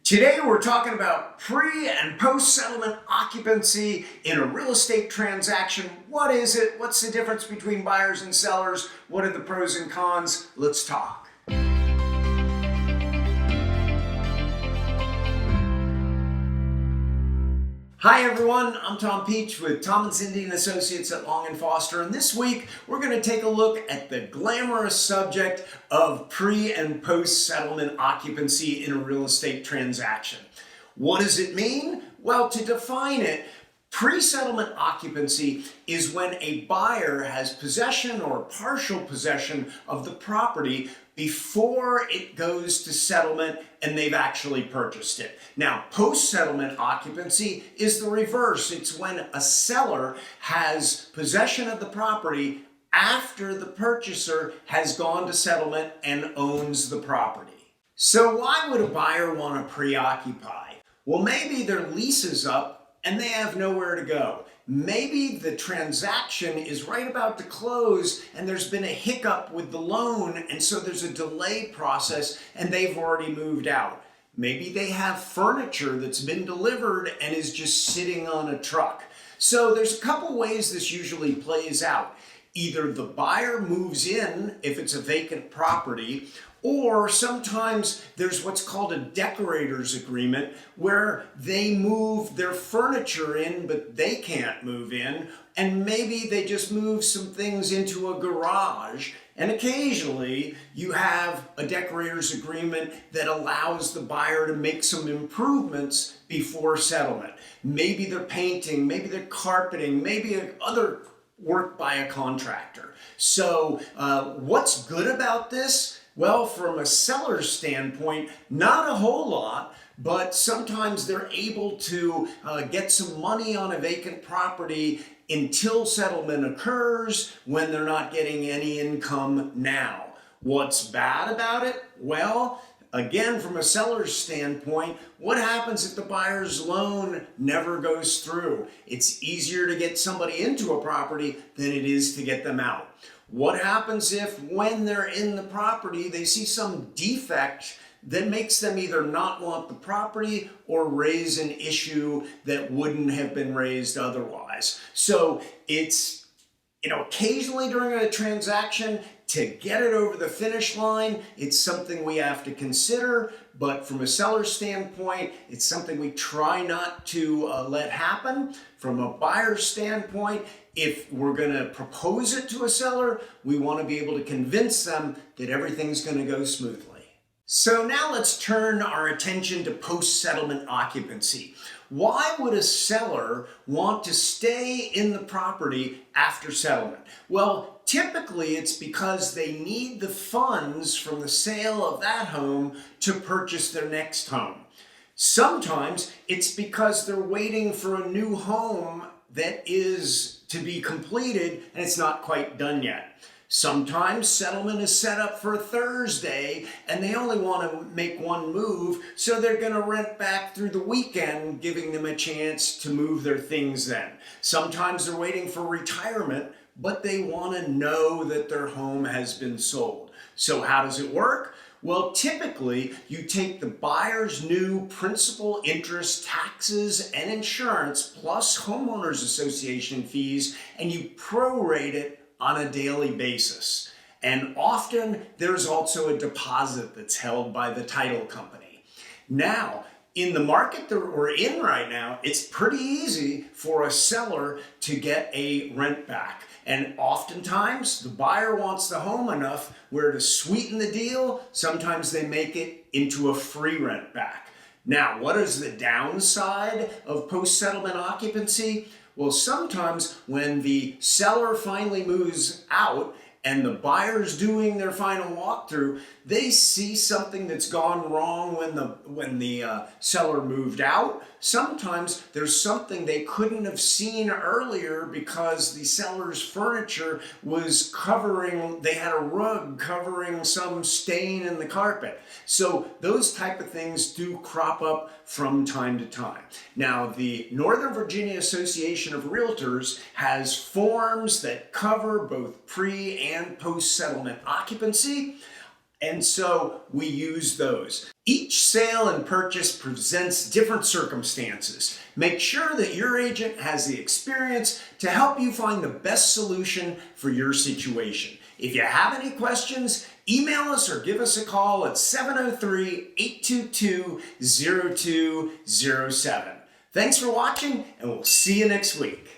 Today we're talking about pre- and post-settlement occupancy in a real estate transaction. What is it? What's the difference between buyers and sellers? What are the pros and cons? Let's talk. Hi everyone, I'm Tom Peach with Tom and Cindy and Associates at Long & Foster, and this week we're going to take a look at the glamorous subject of pre- and post-settlement occupancy in a real estate transaction. What does it mean? Well, to define it, pre-settlement occupancy is when a buyer has possession or partial possession of the property before it goes to settlement and they've actually purchased it. Now, post-settlement occupancy is the reverse. It's when a seller has possession of the property after the purchaser has gone to settlement and owns the property. So why would a buyer want to pre-occupy? Well, maybe their lease is up and they have nowhere to go. Maybe the transaction is right about to close and there's been a hiccup with the loan, and so there's a delay process and they've already moved out. Maybe they have furniture that's been delivered and is just sitting on a truck. So there's a couple ways this usually plays out. Either the buyer moves in if it's a vacant property, or sometimes there's what's called a decorator's agreement where they move their furniture in but they can't move in, and maybe they just move some things into a garage. And occasionally you have a decorator's agreement that allows the buyer to make some improvements before settlement. Maybe they're painting, maybe they're carpeting, maybe other work by a contractor. So what's good about this? Well, from a seller's standpoint, not a whole lot, but sometimes they're able to get some money on a vacant property until settlement occurs when they're not getting any income now. What's bad about it? Well, again, from a seller's standpoint, what happens if the buyer's loan never goes through? It's easier to get somebody into a property than it is to get them out. What happens if, when they're in the property, they see some defect that makes them either not want the property or raise an issue that wouldn't have been raised otherwise? So it's, occasionally during a transaction, to get it over the finish line, it's something we have to consider, but from a seller's standpoint, it's something we try not to let happen. From a buyer's standpoint, if we're going to propose it to a seller, we want to be able to convince them that everything's going to go smoothly. So now let's turn our attention to post-settlement occupancy. Why would a seller want to stay in the property after settlement? Well, typically it's because they need the funds from the sale of that home to purchase their next home. Sometimes it's because they're waiting for a new home that is to be completed and it's not quite done yet. Sometimes settlement is set up for Thursday and they only want to make one move, so they're going to rent back through the weekend, giving them a chance to move their things then. Sometimes they're waiting for retirement, but they want to know that their home has been sold. So how does it work? Well, typically you take the buyer's new principal, interest, taxes, and insurance plus homeowners association fees, and you prorate it on a daily basis. And often there's also a deposit that's held by the title company. Now, in the market that we're in right now, it's pretty easy for a seller to get a rent back. And oftentimes the buyer wants the home enough where to sweeten the deal, sometimes they make it into a free rent back. Now, what is the downside of post-settlement occupancy? Well, sometimes when the seller finally moves out and the buyer's doing their final walkthrough, they see something that's gone wrong when the seller moved out. Sometimes there's something they couldn't have seen earlier because the seller's furniture was covering, they had a rug covering some stain in the carpet. So those type of things do crop up from time to time. Now, the Northern Virginia Association of Realtors has forms that cover both pre- and post-settlement occupancy. And so we use those. Each sale and purchase presents different circumstances. Make sure that your agent has the experience to help you find the best solution for your situation. If you have any questions, email us or give us a call at 703-822-0207. Thanks for watching, and we'll see you next week.